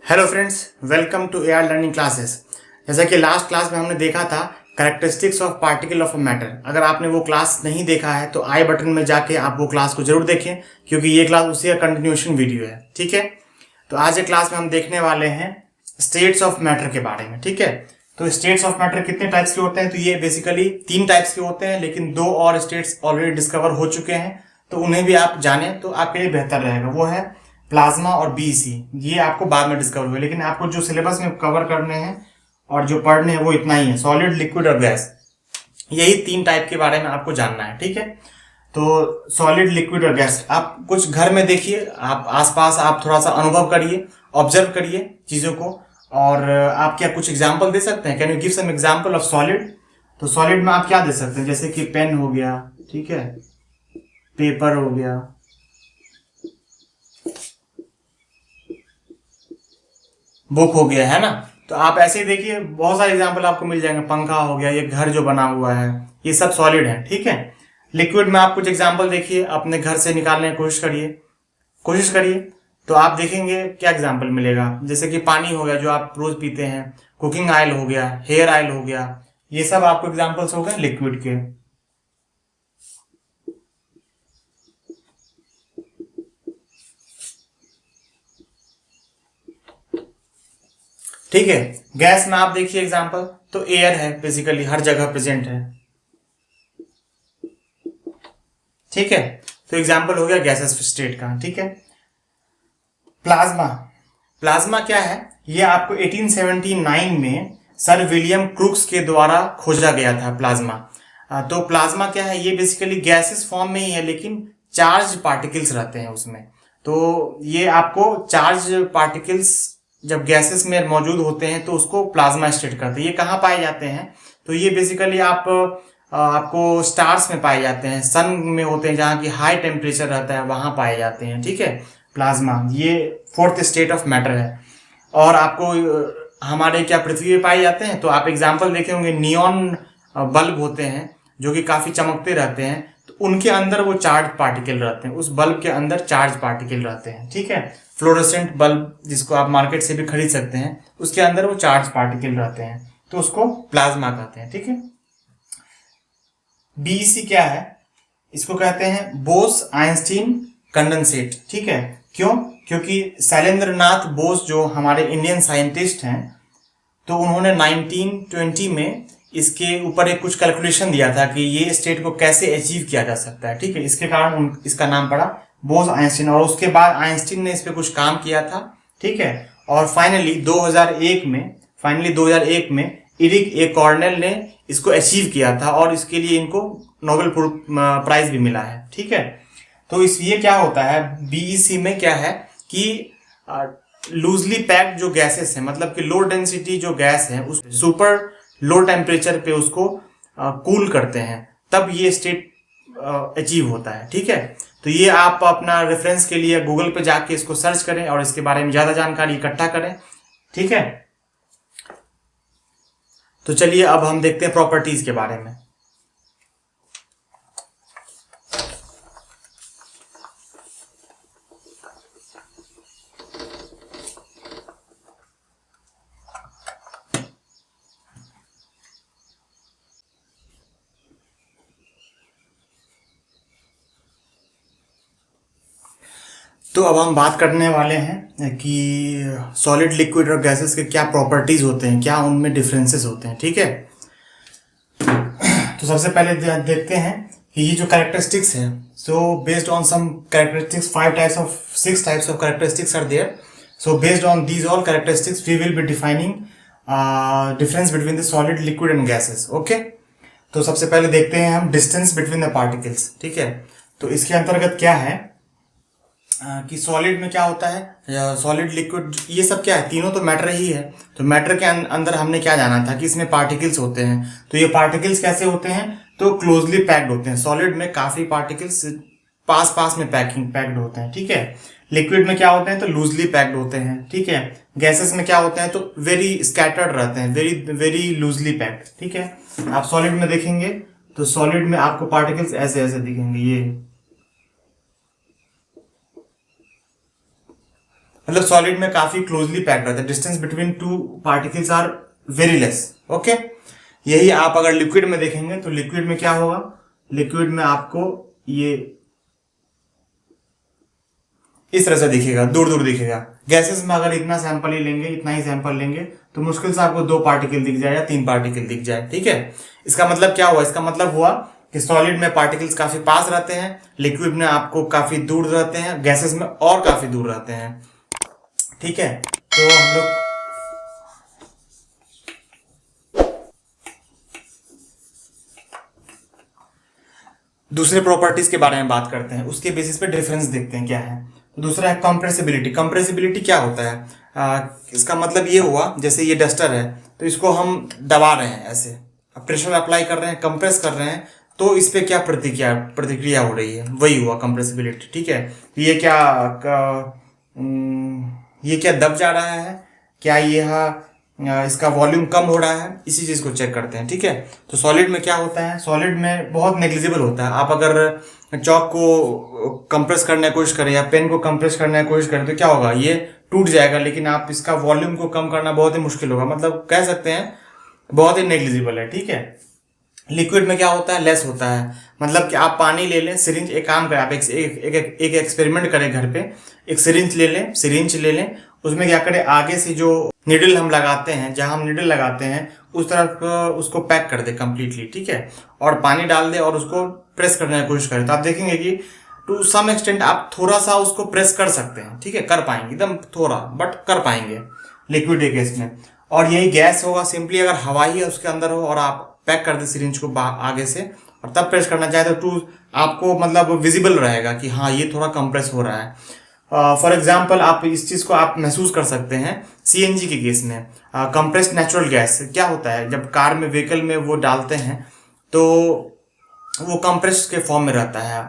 Hello friends, welcome to AR learning classes. जैसा कि last class में हमने देखा था characteristics of particle of a matter. अगर आपने वो क्लास नहीं देखा है तो आई बटन में जाके आप वो क्लास को जरूर देखें, क्योंकि ये क्लास उसी का कंटिन्यूएशन वीडियो है। ठीक है, तो आज के क्लास में हम देखने वाले हैं स्टेट्स ऑफ मैटर के बारे में। ठीक है, तो स्टेट्स ऑफ मैटर कितने टाइप्स के होते हैं? तो ये बेसिकली 3 टाइप्स के होते हैं, लेकिन 2 और स्टेट्स ऑलरेडी डिस्कवर हो चुके हैं, तो उन्हें भी आप जाने तो आपके लिए बेहतर रहेगा। वो है प्लाज्मा और बीईसी। ये आपको बाद में डिस्कवर हुए, लेकिन आपको जो सिलेबस में कवर करने हैं और जो पढ़ने हैं वो इतना ही है, सॉलिड, लिक्विड और गैस। यही 3 टाइप के बारे में आपको जानना है। ठीक है, तो सॉलिड, लिक्विड और गैस आप कुछ घर में देखिए, आप आसपास आप थोड़ा सा अनुभव करिए, ऑब्जर्व करिए चीजों को। और आप क्या कुछ एग्जाम्पल दे सकते हैं? Can you give some example of solid? तो सॉलिड में आप क्या दे सकते हैं? जैसे कि पेन हो गया, ठीक है, पेपर हो गया, बुक हो गया, है ना। तो आप ऐसे ही देखिए, बहुत सारे एग्जाम्पल आपको मिल जाएंगे। पंखा हो गया, ये घर जो बना हुआ है, ये सब सॉलिड है। ठीक है, लिक्विड में आप कुछ एग्जाम्पल देखिए, अपने घर से निकालने की कोशिश करिए तो आप देखेंगे क्या एग्जाम्पल मिलेगा। जैसे कि पानी हो गया जो आप रोज पीते हैं, कुकिंग ऑयल हो गया, हेयर ऑयल हो गया, ये सब आपको एग्जाम्पल्स हो गए लिक्विड के। ठीक है, गैस में आप देखिए एग्जाम्पल, तो एयर है, बेसिकली हर जगह प्रेजेंट है। ठीक है, तो एग्जाम्पल हो गया गैसेस स्टेट का। ठीक है, प्लाज्मा। प्लाज्मा क्या है? ये आपको 1879 में सर विलियम क्रूक्स के द्वारा खोजा गया था प्लाज्मा। तो प्लाज्मा क्या है? ये बेसिकली गैसेस फॉर्म में ही है, लेकिन चार्ज पार्टिकल्स रहते हैं उसमें। तो ये आपको चार्ज पार्टिकल्स जब गैसेस में मौजूद होते हैं तो उसको प्लाज्मा स्टेट करते हैं। ये कहाँ पाए जाते हैं? तो ये बेसिकली आपको स्टार्स में पाए जाते हैं, सन में होते हैं, जहाँ की हाई टेम्परेचर रहता है वहां पाए जाते हैं। ठीक है, प्लाज्मा ये 4th स्टेट ऑफ मैटर है। और आपको हमारे क्या पृथ्वी पे पाए जाते हैं? तो आप एग्जाम्पल देखे होंगे, नियॉन बल्ब होते हैं जो कि काफी चमकते रहते हैं, तो उनके अंदर वो चार्ज पार्टिकल रहते हैं, उस बल्ब के अंदर चार्ज पार्टिकल रहते हैं। ठीक है, फ्लोरोसेंट बल्ब जिसको आप मार्केट से भी खरीद सकते हैं, उसके अंदर वो चार्ज पार्टिकल रहते हैं, तो उसको प्लाज्मा कहते हैं। ठीक है, बीईसी क्या है? इसको कहते हैं बोस आइंस्टीन कंडेंसेट। ठीक है, क्यों? क्योंकि शैलेंद्रनाथ बोस जो हमारे इंडियन साइंटिस्ट हैं, तो उन्होंने 1920 में इसके ऊपर एक कुछ कैलकुलेशन दिया था कि ये स्टेट को कैसे अचीव किया जा सकता है। ठीक है, इसके कारण इसका नाम पड़ा बोस आइंस्टीन, और उसके बाद आइंस्टीन ने इस पे कुछ काम किया था। ठीक है, और फाइनली 2001 में इरिक ए कॉर्नेल ने इसको अचीव किया था, और इसके लिए इनको नोबेल प्राइज भी मिला है। ठीक है, तो इस ये क्या होता है बीईसी में? क्या है कि लूजली पैक्ड जो गैसेस है, मतलब कि लो डेंसिटी जो गैस है, उस सुपर लो टेम्परेचर पे उसको कूल करते हैं, तब ये स्टेट अचीव होता है। ठीक है, तो ये आप अपना रेफरेंस के लिए गूगल पे जाके इसको सर्च करें और इसके बारे में ज्यादा जानकारी इकट्ठा करें। ठीक है, तो चलिए अब हम देखते हैं प्रॉपर्टीज के बारे में। तो अब हम बात करने वाले हैं कि सॉलिड, लिक्विड और गैसेस के क्या प्रॉपर्टीज होते हैं, क्या उनमें डिफरेंसेस होते हैं। ठीक है, तो सबसे पहले देखते हैं कि ये जो कैरेक्टरिस्टिक्स है, so based on some characteristics 6 types of characteristics are there. So based on these all characteristics we will be defining difference between the solid, liquid and gases. Okay, तो सबसे पहले देखते हैं हम डिस्टेंस बिटवीन द पार्टिकल्स। ठीक है, तो इसके अंतर्गत क्या है कि सॉलिड में क्या होता है, सॉलिड, लिक्विड, ये सब क्या है? तीनों तो मैटर ही है। तो मैटर के अंदर हमने क्या जाना था कि इसमें पार्टिकल्स होते हैं। तो ये पार्टिकल्स कैसे होते हैं? तो क्लोजली पैक्ड होते हैं। सॉलिड में काफी पार्टिकल्स पास पास में पैक्ड होते हैं। ठीक है, लिक्विड में क्या होते हैं? तो लूजली पैक्ड होते हैं। ठीक है, गैसेस में क्या होते हैं? तो वेरी स्कैटर्ड रहते हैं, वेरी वेरी लूजली पैक्ड। ठीक है, आप सॉलिड में देखेंगे तो सॉलिड में आपको पार्टिकल्स ऐसे ऐसे दिखेंगे, ये मतलब सॉलिड में काफी क्लोजली पैक्ड रहता है, distance between two particles are very less. Okay, यही आप अगर लिक्विड में देखेंगे तो लिक्विड में क्या होगा, लिक्विड में आपको ये इस तरह से दिखेगा, दूर दूर दिखेगा। गैसेस में अगर इतना सैंपल ही लेंगे, इतना ही सैंपल लेंगे तो मुश्किल से आपको 2 पार्टिकल दिख जाए या 3 पार्टिकल दिख जाए। ठीक है, इसका मतलब क्या हुआ, इसका मतलब हुआ कि सॉलिड में पार्टिकल्स काफी पास रहते हैं, लिक्विड में आपको काफी दूर रहते हैं, गैसेस में और काफी दूर रहते हैं। ठीक है, तो हम लोग दूसरे प्रॉपर्टीज के बारे में बात करते हैं, उसके बेसिस पे डिफरेंस देखते हैं क्या है। तो दूसरा है कंप्रेसिबिलिटी। कंप्रेसिबिलिटी क्या होता है, इसका मतलब ये हुआ जैसे ये डस्टर है तो इसको हम दबा रहे हैं ऐसे, प्रेशर अप्लाई कर रहे हैं, कंप्रेस कर रहे हैं, तो इस पे क्या प्रतिक्रिया हो रही है, वही हुआ कंप्रेसिबिलिटी। ठीक है, तो ये क्या दब जा रहा है, क्या इसका वॉल्यूम कम हो रहा है, इसी चीज को चेक करते हैं। ठीक है, तो सॉलिड में क्या होता है, सॉलिड में बहुत नेग्लिजिबल होता है। आप अगर चॉक को कंप्रेस करने की कोशिश करें या पेन को कंप्रेस करने की कोशिश करें तो क्या होगा, ये टूट जाएगा, लेकिन आप इसका वॉल्यूम को कम करना बहुत ही मुश्किल होगा, मतलब कह सकते हैं बहुत ही नेग्लिजिबल है। ठीक है, लिक्विड में क्या होता है, लेस होता है, मतलब कि आप पानी ले लें, सिरिंज, एक काम करें आप एक एक्सपेरिमेंट करें घर पे, एक सिरिंज ले लें, उसमें क्या करें, आगे से जो निडल हम लगाते हैं, जहां हम निडल लगाते हैं उस तरफ उसको पैक कर दे कंप्लीटली। ठीक है, और पानी डाल दे और उसको प्रेस करने की कोशिश करें, तो आप देखेंगे कि टू सम एक्सटेंट आप थोड़ा सा उसको प्रेस कर सकते हैं। ठीक है, कर पाएंगे, एकदम थोड़ा बट कर पाएंगे लिक्विड के केस में। और यही गैस होगा, सिंपली अगर हवा ही है उसके अंदर हो और आप पैक कर दे सिरिंज को आगे से और तब प्रेस करना चाहे तो आपको मतलब विजिबल रहेगा कि हाँ ये थोड़ा कंप्रेस हो रहा है। फॉर एग्जाम्पल आप इस चीज को आप महसूस कर सकते हैं सीएनजी के केस में। कंप्रेस्ड नेचुरल गैस क्या होता है, जब कार में व्हीकल में वो डालते हैं तो वो कंप्रेस्ड के फॉर्म में रहता है।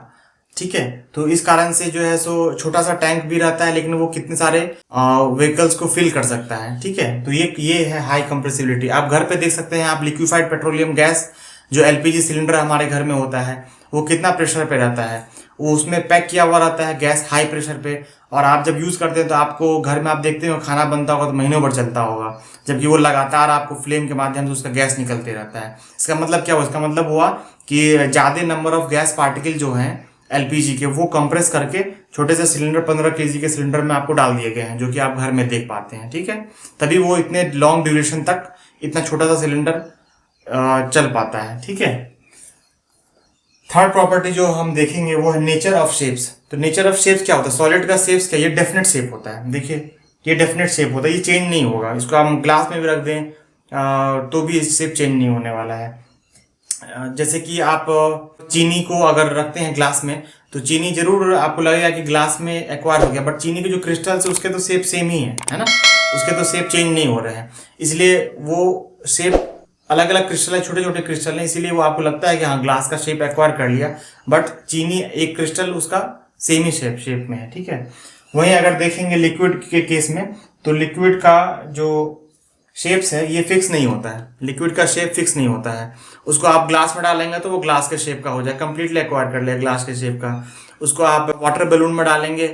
ठीक है, तो इस कारण से जो है सो छोटा सा टैंक भी रहता है, लेकिन वो कितने सारे व्हीकल्स को फिल कर सकता है। ठीक है, तो ये है हाई कंप्रेसिबिलिटी। आप घर पे देख सकते हैं, आप लिक्विफाइड पेट्रोलियम गैस जो एलपीजी सिलेंडर हमारे घर में होता है वो कितना प्रेशर पे रहता है, वो उसमें पैक किया हुआ रहता है गैस हाई प्रेशर पे, और आप जब यूज करते हैं तो आपको घर में आप देखते हो खाना बनता होगा तो महीनों भर चलता होगा, जबकि वो लगातार आपको फ्लेम के माध्यम से उसका गैस निकलते रहता है। इसका मतलब क्या हुआ, इसका मतलब हुआ कि ज्यादा नंबर ऑफ गैस पार्टिकल जो हैं एलपीजी के वो कंप्रेस करके छोटे से सिलेंडर 15 केजी के सिलेंडर में आपको डाल दिए गए हैं, जो कि आप घर में देख पाते हैं। ठीक है, तभी वो इतने लॉन्ग ड्यूरेशन तक इतना छोटा सा सिलेंडर चल पाता है। ठीक है, थर्ड प्रॉपर्टी जो हम देखेंगे वो है नेचर ऑफ शेप्स। तो नेचर ऑफ शेप्स क्या होता है, सॉलिड का शेप्स क्या, ये डेफिनेट शेप होता है। देखिए ये डेफिनेट शेप होता है, ये चेंज नहीं होगा। इसको हम ग्लास में भी रख दें तो भी शेप चेंज नहीं होने वाला है। जैसे कि आप चीनी को अगर रखते हैं ग्लास में तो चीनी जरूर आपको लगेगा कि ग्लास में एक्वायर हो गया, बट चीनी के जो क्रिस्टल्स है उसके तो शेप सेम ही है ना, उसके तो शेप चेंज नहीं हो रहे हैं, इसलिए वो शेप अलग अलग क्रिस्टल है, छोटे छोटे क्रिस्टल है, इसीलिए वो आपको लगता है कि हाँ ग्लास का शेप एक्वायर कर लिया, बट चीनी एक क्रिस्टल उसका सेम ही शेप में है। ठीक है, वहीं अगर देखेंगे लिक्विड के केस में तो लिक्विड का जो शेप्स है ये फिक्स नहीं होता है, लिक्विड का शेप फिक्स नहीं होता है। उसको आप ग्लास में डालेंगे तो वो ग्लास के शेप का हो जाए, कंप्लीटली एक्वायर कर लिया ग्लास के शेप का। उसको आप वाटर बैलून में डालेंगे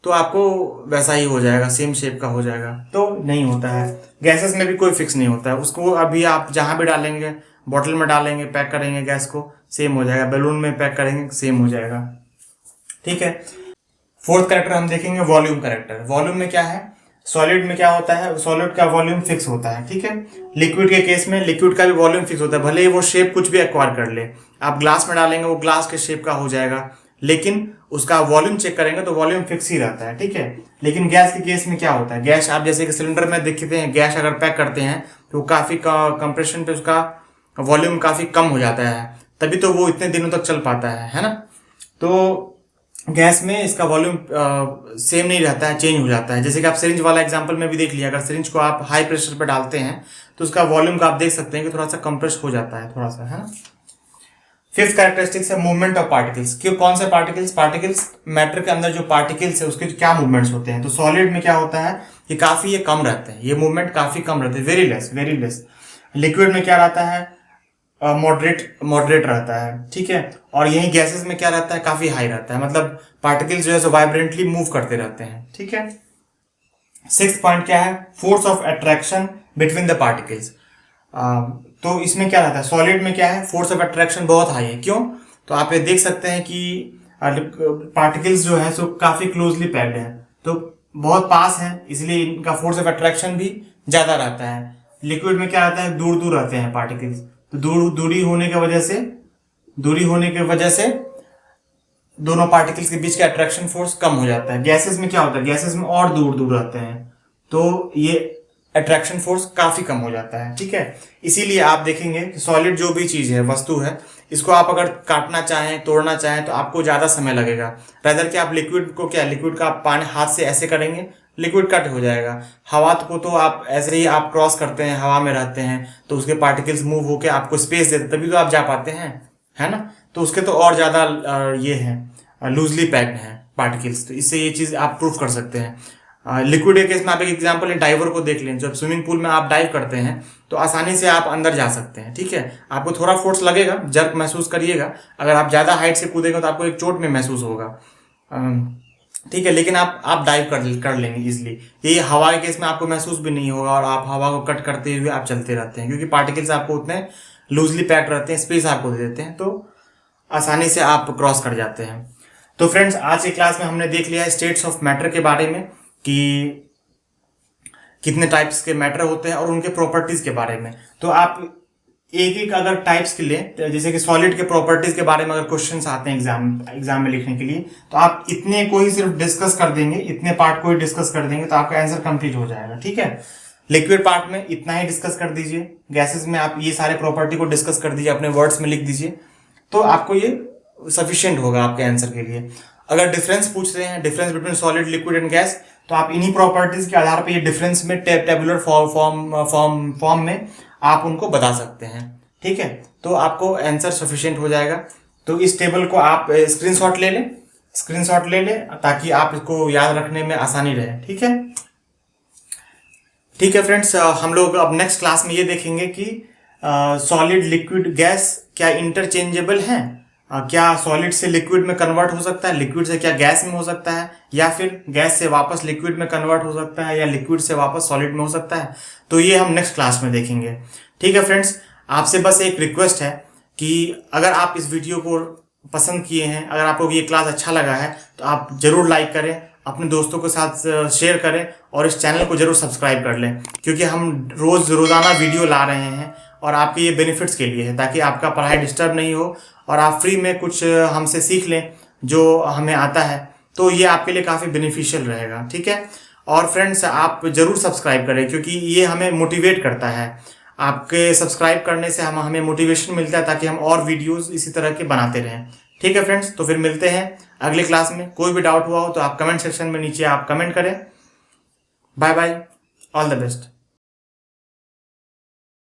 तो आपको वैसा ही हो जाएगा, सेम शेप का हो जाएगा, तो नहीं होता है। गैसेस में भी कोई फिक्स नहीं होता है, उसको अभी आप जहां भी डालेंगे, बॉटल में डालेंगे, पैक करेंगे गैस को, सेम हो जाएगा, बैलून में पैक करेंगे सेम हो जाएगा। ठीक है, फोर्थ कैरेक्टर हम देखेंगे वॉल्यूम कैरेक्टर। वॉल्यूम में क्या है, सॉलिड में क्या होता है, सॉलिड का वॉल्यूम फिक्स होता है। ठीक है, लिक्विड के केस में लिक्विड का भी वॉल्यूम फिक्स होता है, भले ही वो शेप कुछ भी एक्वायर कर ले, आप ग्लास में डालेंगे वो ग्लास के शेप का हो जाएगा, लेकिन उसका वॉल्यूम चेक करेंगे तो वॉल्यूम फिक्स ही रहता है। ठीक है, लेकिन गैस के केस में क्या होता है, गैस आप जैसे कि सिलेंडर में देखते हैं, गैस अगर पैक करते हैं तो काफी कंप्रेशन पे उसका वॉल्यूम काफी कम हो जाता है, तभी तो वो इतने दिनों तक चल पाता है ना। तो गैस में इसका वॉल्यूम सेम नहीं रहता है, चेंज हो जाता है। जैसे कि आप सिरिंज वाला एग्जांपल में भी देख लिया, अगर सिरिंज को आप हाई प्रेशर पर डालते हैं तो उसका वॉल्यूम का आप देख सकते हैं कि थोड़ा सा कंप्रेस हो जाता है, थोड़ा सा, है ना। फिफ्थ कैरेक्टरिस्टिक्स है मूवमेंट ऑफ पार्टिकल्स। क्यों, कौन से पार्टिकल्स मैटर के अंदर जो पार्टिकल्स है उसके क्या मूवमेंट्स होते हैं। तो सॉलिड में क्या होता है कि काफी ये कम रहते हैं, ये मूवमेंट काफी कम रहते हैं, वेरी लेस। लिक्विड में क्या रहता है, मॉडरेट रहता है। ठीक है, और यही गैसेस में क्या रहता है, काफी हाई रहता है, मतलब पार्टिकल्स जो है सो वाइब्रेंटली मूव करते रहते हैं। ठीक है, सिक्स्थ पॉइंट क्या है, force of attraction between the particles. तो इसमें क्या रहता है, सॉलिड में क्या है, फोर्स ऑफ अट्रैक्शन बहुत हाई है। क्यों, तो आप ये देख सकते हैं कि पार्टिकल्स जो है सो काफी क्लोजली पैक्ड है, तो बहुत पास है, इसलिए इनका फोर्स ऑफ अट्रैक्शन भी ज्यादा रहता है। लिक्विड में क्या रहता है, दूर दूर रहते हैं पार्टिकल्स, तो दूरी होने की वजह से दोनों पार्टिकल्स के बीच का अट्रैक्शन फोर्स कम हो जाता है। गैसेस में क्या होता है, गैसेस में और दूर दूर रहते हैं, तो ये अट्रैक्शन फोर्स काफी कम हो जाता है। ठीक है, इसीलिए आप देखेंगे कि सॉलिड जो भी चीज है, वस्तु है, इसको आप अगर काटना चाहें, तोड़ना चाहें, तो आपको ज्यादा समय लगेगा। रादर कि आप लिक्विड को क्या, लिक्विड का आप पानी हाथ से ऐसे करेंगे, लिक्विड कट हो जाएगा। हवा को तो आप ऐसे ही आप क्रॉस करते हैं, हवा में रहते हैं, तो उसके पार्टिकल्स मूव होके आपको स्पेस देते, तभी तो आप जा पाते हैं, है ना। तो उसके तो और ज्यादा ये है, लूजली पैक्ड है पार्टिकल्स, तो इससे ये चीज आप प्रूफ कर सकते हैं। लिक्विड के केस में आप एक एग्जांपल डाइवर को देख लें, जब स्विमिंग पूल में आप डाइव करते हैं तो आसानी से आप अंदर जा सकते हैं। ठीक है, आपको थोड़ा फोर्स लगेगा, जर्क महसूस करिएगा, अगर आप ज्यादा हाइट से कूदेंगे तो आपको एक चोट में महसूस होगा। ठीक है, लेकिन आप डाइव कर लेंगे इजिली। ये हवा के केस में आपको महसूस भी नहीं होगा, और आप हवा को कट करते हुए आप चलते रहते हैं, क्योंकि पार्टिकल्स आपको उतने लूजली पैक्ड रहते हैं, स्पेस आपको दे देते हैं, तो आसानी से आप क्रॉस कर जाते हैं। तो फ्रेंड्स, आज की क्लास में हमने देख लिया है स्टेट्स ऑफ मैटर के बारे में, कि कितने टाइप्स के मैटर होते हैं और उनके प्रॉपर्टीज के बारे में। तो आप एक एक अगर टाइप्स के लिए, जैसे कि सॉलिड के प्रॉपर्टीज के बारे में अगर क्वेश्चंस आते हैं एग्जाम में लिखने के लिए, तो आप इतने को ही सिर्फ डिस्कस कर देंगे, इतने पार्ट को ही डिस्कस कर देंगे, तो आपका आंसर कंप्लीट हो जाएगा। ठीक है, लिक्विड पार्ट में इतना ही डिस्कस कर दीजिए, गैसेस में आप ये सारे प्रॉपर्टी को डिस्कस कर दीजिए, अपने वर्ड्स में लिख दीजिए, तो आपको ये सफिशिएंट होगा आपके आंसर के लिए। अगर डिफरेंस पूछ रहे हैं, difference between solid, liquid and gas, तो आप इन्हीं प्रॉपर्टीज के आधार पर ये डिफरेंस में टेबुलर फॉर्म में आप उनको बता सकते हैं। ठीक है, तो आपको आंसर सफिशिएंट हो जाएगा। तो इस टेबल को आप स्क्रीनशॉट ले लें ताकि आप इसको याद रखने में आसानी रहे। ठीक है फ्रेंड्स, हम लोग अब नेक्स्ट क्लास में ये देखेंगे कि सॉलिड, लिक्विड, गैस क्या इंटरचेंजेबल हैं, क्या सॉलिड से लिक्विड में कन्वर्ट हो सकता है, लिक्विड से क्या गैस में हो सकता है, या फिर गैस से वापस लिक्विड में कन्वर्ट हो सकता है, या लिक्विड से वापस सॉलिड में हो सकता है। तो ये हम नेक्स्ट क्लास में देखेंगे। ठीक है फ्रेंड्स, आपसे बस एक रिक्वेस्ट है कि अगर आप इस वीडियो को पसंद किए हैं, अगर आपको ये क्लास अच्छा लगा है, तो आप जरूर लाइक करें, अपने दोस्तों के साथ शेयर करें, और इस चैनल को जरूर सब्सक्राइब कर लें, क्योंकि हम रोजाना वीडियो ला रहे हैं और आपके ये बेनिफिट्स के लिए है, ताकि आपका पढ़ाई डिस्टर्ब नहीं हो और आप फ्री में कुछ हमसे सीख लें जो हमें आता है, तो ये आपके लिए काफ़ी बेनिफिशियल रहेगा। ठीक है, और फ्रेंड्स, आप जरूर सब्सक्राइब करें, क्योंकि ये हमें मोटिवेट करता है। आपके सब्सक्राइब करने से हमें मोटिवेशन मिलता है, ताकि हम और वीडियोस इसी तरह के बनाते रहें। ठीक है फ्रेंड्स, तो फिर मिलते हैं अगले क्लास में। कोई भी डाउट हुआ हो तो आप कमेंट सेक्शन में नीचे आप कमेंट करें। Bye bye, all the best.